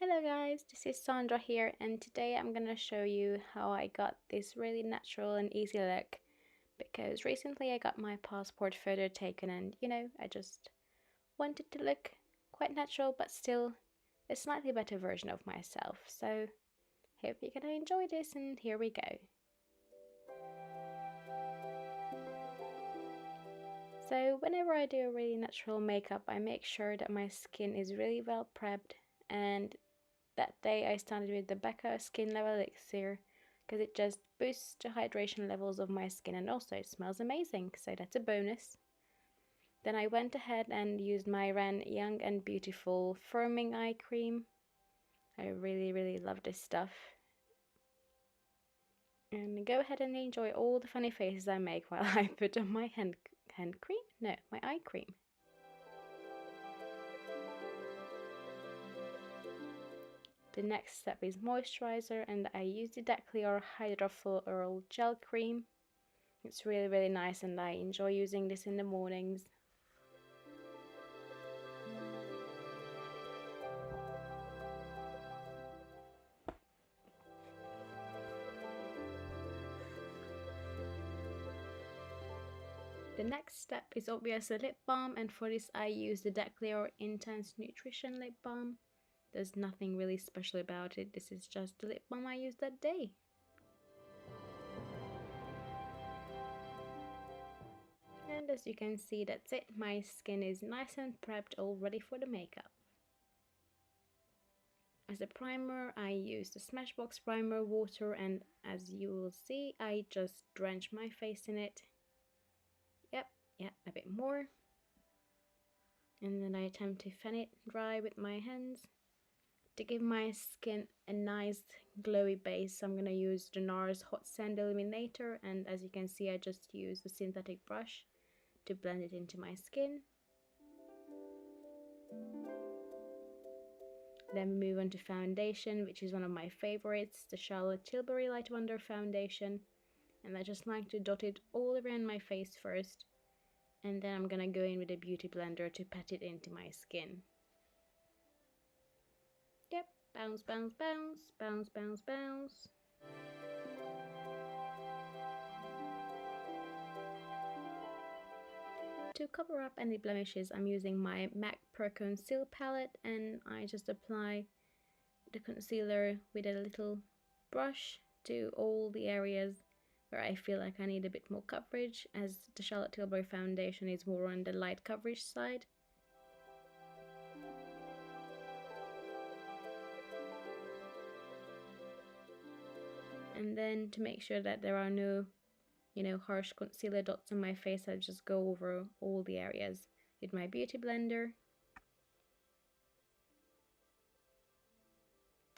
Hello guys, this is Sandra here, and today I'm gonna show you how I got this really natural and easy look, because recently I got my passport photo taken and I just wanted to look quite natural but still a slightly better version of myself. So hope you're gonna enjoy this, and here we go. So whenever I do a really natural makeup, I make sure that my skin is really well prepped, and that day I started with the Becca Skin Level Elixir because it just boosts the hydration levels of my skin and also it smells amazing, so that's a bonus. Then I went ahead and used my Ren Young and Beautiful Firming Eye Cream. I really love this stuff. And go ahead and enjoy all the funny faces I make while I put on my hand cream? No, my eye cream. The next step is moisturizer, and I use the Clear Hydra Full Oral Gel Cream. It's really nice and I enjoy using this in the mornings. The next step is obviously lip balm, and for this I use the Clear Intense Nutrition Lip Balm. There's nothing really special about it, this is just the lip balm I used that day. And as you can see, that's it. My skin is nice and prepped, all ready for the makeup. As a primer, I use the Smashbox Primer Water, and as you will see, I just drench my face in it. Yeah, a bit more. And then I attempt to fan it dry with my hands. To give my skin a nice glowy base, I'm going to use the NARS Hot Sand Illuminator, and as you can see, I just use a synthetic brush to blend it into my skin. Then we move on to foundation, which is one of my favorites, the Charlotte Tilbury Light Wonder Foundation. And I just like to dot it all around my face first. And then I'm gonna go in with a beauty blender to pat it into my skin. Yep, bounce, bounce, bounce, bounce, bounce, bounce. To cover up any blemishes, I'm using my MAC Pro Conceal palette, and I just apply the concealer with a little brush to all the areas where I feel like I need a bit more coverage, as the Charlotte Tilbury foundation is more on the light coverage side. And then to make sure that there are no harsh concealer dots on my face, I just go over all the areas with my beauty blender.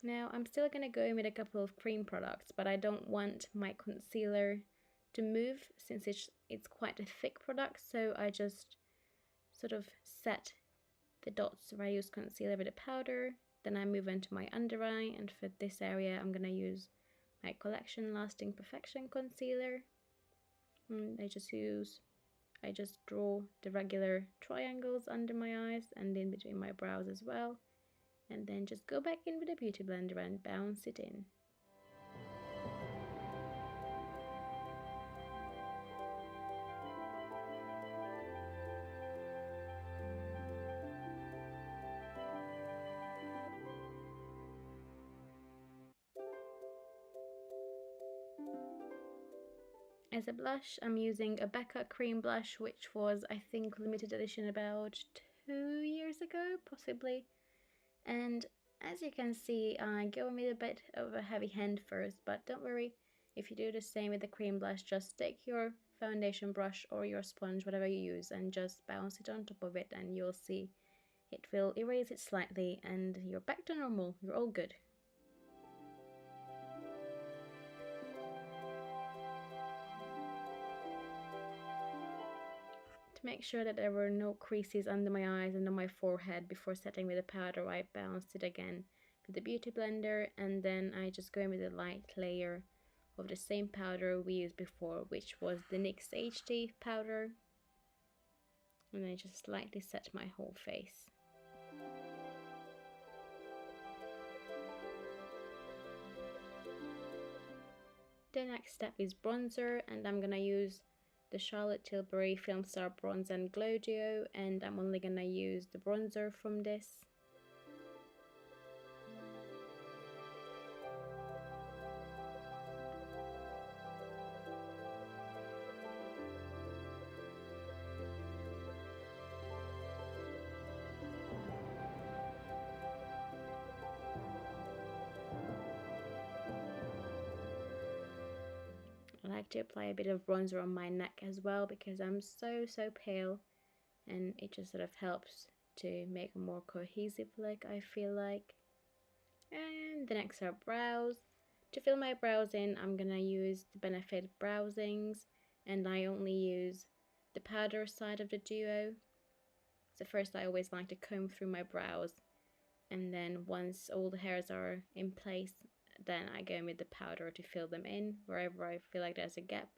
Now I'm still going to go in with a couple of cream products, but I don't want my concealer to move since it's quite a thick product, so I just sort of set the dots where I use concealer with a powder. Then I move into my under eye, and for this area I'm going to use my Collection Lasting Perfection concealer. And I just draw the regular triangles under my eyes and in between my brows as well, and then just go back in with a beauty blender and bounce it in. As a blush, I'm using a Becca cream blush, which was, I think, limited edition about 2 years ago, possibly. And as you can see, I go with a bit of a heavy hand first, but don't worry, if you do the same with the cream blush, just take your foundation brush or your sponge, whatever you use, and just bounce it on top of it, and you'll see it will erase it slightly and you're back to normal, you're all good. To make sure that there were no creases under my eyes and on my forehead before setting with the powder, I bounced it again with the beauty blender, and then I just go in with a light layer of the same powder we used before, which was the NYX HD powder, and I just slightly set my whole face. The next step is bronzer, and I'm gonna use the Charlotte Tilbury Film Star Bronze and Glow Duo, and I'm only gonna use the bronzer from this. I like to apply a bit of bronzer on my neck as well because I'm so pale, and it just sort of helps to make a more cohesive look, I feel like. And the next are brows. To fill my brows in, I'm gonna use the Benefit Browsings, and I only use the powder side of the duo. So first I always like to comb through my brows, and then once all the hairs are in place, then I go in with the powder to fill them in wherever I feel like there's a gap.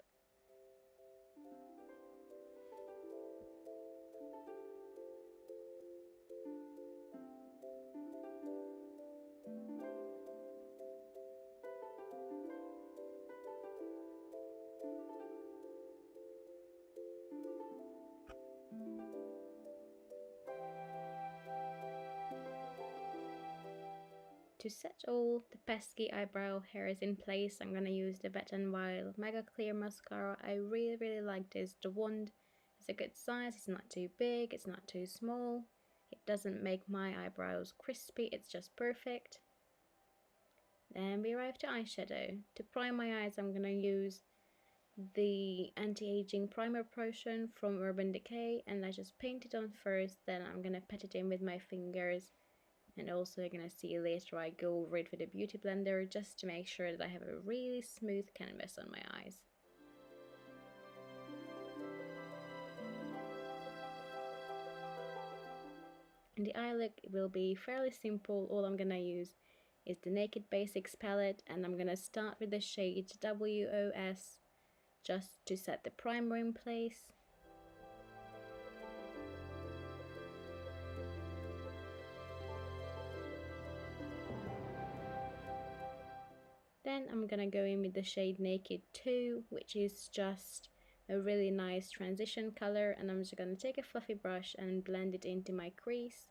To set all the pesky eyebrow hairs in place, I'm going to use the Wet n Wild Mega Clear Mascara. I really like this. The wand is a good size, it's not too big, it's not too small. It doesn't make my eyebrows crispy, it's just perfect. Then we arrive to eyeshadow. To prime my eyes, I'm going to use the anti-aging primer potion from Urban Decay, and I just paint it on first, then I'm going to pat it in with my fingers. And also you're going to see later I go over it with a beauty blender just to make sure that I have a really smooth canvas on my eyes. And the eye look will be fairly simple. All I'm going to use is the Naked Basics palette, and I'm going to start with the shade WOS just to set the primer in place. Then I'm gonna go in with the shade Naked 2, which is just a really nice transition color, and I'm just gonna take a fluffy brush and blend it into my crease.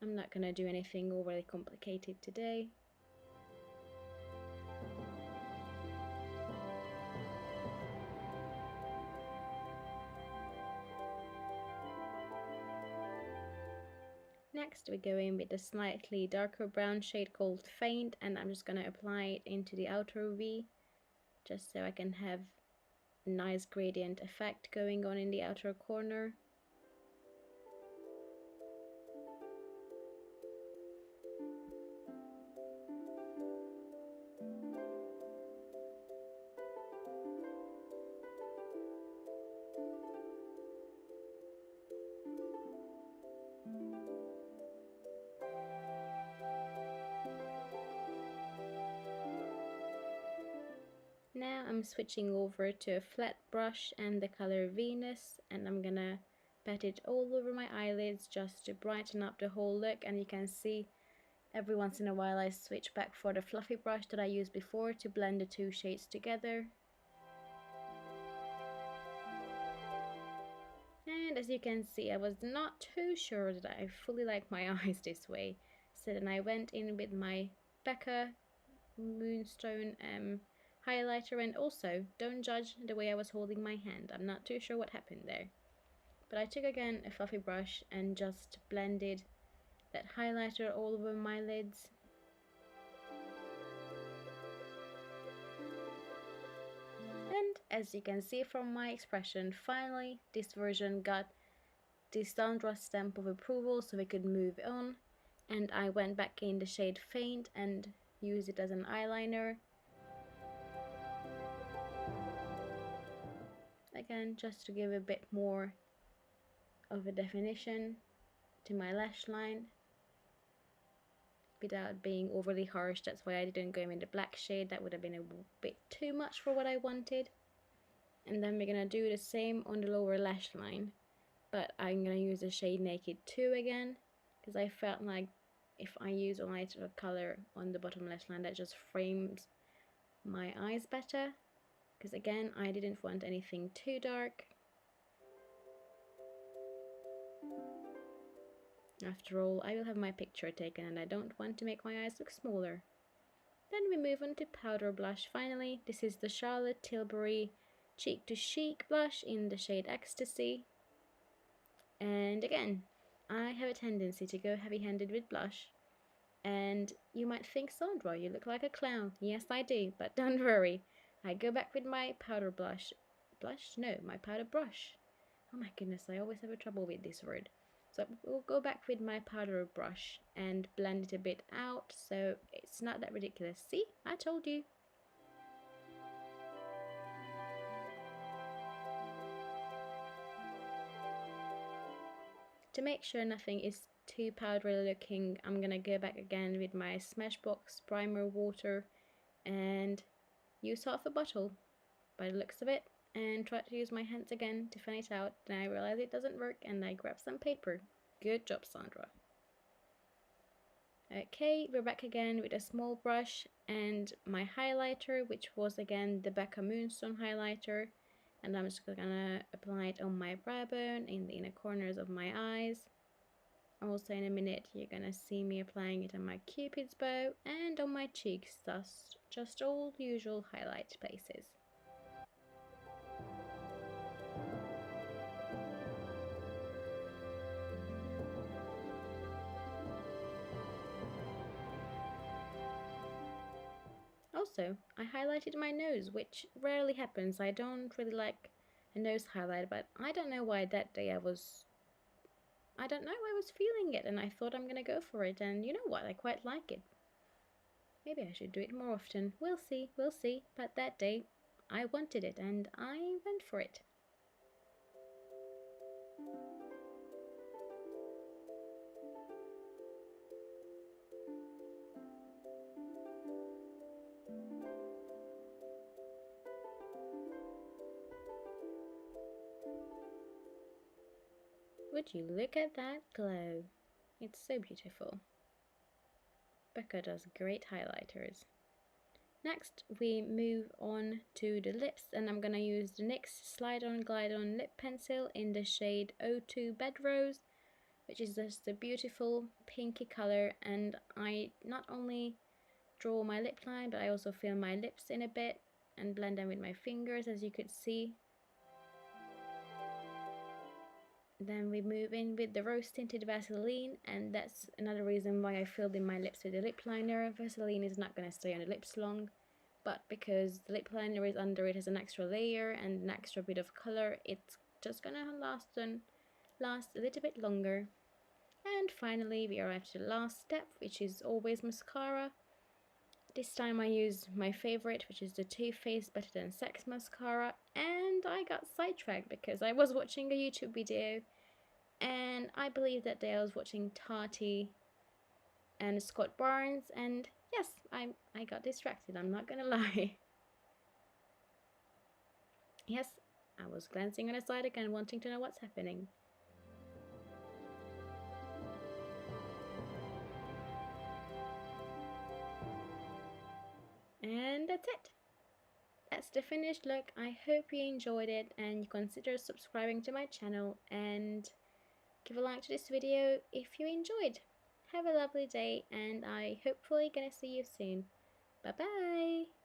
I'm not gonna do anything overly complicated today. Next we go in with a slightly darker brown shade called Faint, and I'm just going to apply it into the outer V just so I can have a nice gradient effect going on in the outer corner. Now I'm switching over to a flat brush and the color Venus, and I'm gonna pat it all over my eyelids just to brighten up the whole look. And you can see every once in a while I switch back for the fluffy brush that I used before to blend the two shades together. And as you can see, I was not too sure that I fully like my eyes this way, so then I went in with my Becca Moonstone highlighter, and also don't judge the way I was holding my hand, I'm not too sure what happened there. But I took again a fluffy brush and just blended that highlighter all over my lids. And as you can see from my expression, finally this version got the Sandra stamp of approval so we could move on. And I went back in the shade Faint and used it as an eyeliner. Again, just to give a bit more of a definition to my lash line without being overly harsh. That's why I didn't go in the black shade, that would have been a bit too much for what I wanted. And then we're gonna do the same on the lower lash line, but I'm gonna use the shade Naked 2 again, because I felt like if I use a lighter color on the bottom lash line, that just frames my eyes better, because again, I didn't want anything too dark. After all, I will have my picture taken and I don't want to make my eyes look smaller. Then we move on to powder blush finally. This is the Charlotte Tilbury Cheek to Chic blush in the shade Ecstasy. And again, I have a tendency to go heavy-handed with blush. And you might think, Sandra, you look like a clown. Yes, I do, but don't worry. I go back with my powder blush. No, my powder brush. Oh my goodness, I always have a trouble with this word. So we'll go back with my powder brush and blend it a bit out so it's not that ridiculous. See, I told you. To make sure nothing is too powdery looking, I'm gonna go back again with my Smashbox primer water and use half a bottle by the looks of it, and try to use my hands again to fan it out. Then I realize it doesn't work and I grab some paper. Good job, Sandra. Okay, we're back again with a small brush and my highlighter, which was again the Becca Moonstone highlighter, and I'm just gonna apply it on my brow bone in the inner corners of my eyes. Also in a minute you're gonna see me applying it on my cupid's bow and on my cheeks, thus just all usual highlight places. Also, I highlighted my nose, which rarely happens. I don't really like a nose highlight, but I don't know why that day I was feeling it and I thought I'm gonna go for it, and you know what, I quite like it. Maybe I should do it more often. We'll see, but that day I wanted it and I went for it. Would you look at that glow? It's so beautiful. Becca does great highlighters. Next, we move on to the lips, and I'm gonna use the NYX Slide On Glide On Lip Pencil in the shade 02 Bed Rose, which is just a beautiful pinky color, and I not only draw my lip line, but I also fill my lips in a bit and blend them with my fingers, as you could see. Then we move in with the rose tinted Vaseline, and that's another reason why I filled in my lips with a lip liner. Vaseline is not going to stay on the lips long, but because the lip liner is under it as an extra layer and an extra bit of color, it's just going to last a little bit longer. And finally we arrive to the last step, which is always mascara. This time I use my favorite, which is the Too Faced Better Than Sex mascara, and I got sidetracked because I was watching a YouTube video and I believe that day I was watching Tati and Scott Barnes, and yes, I got distracted, I'm not gonna lie. Yes, I was glancing on the side again, wanting to know what's happening. And that's it. That's the finished look. I hope you enjoyed it and you consider subscribing to my channel and give a like to this video if you enjoyed. Have a lovely day and I hopefully gonna see you soon. Bye bye!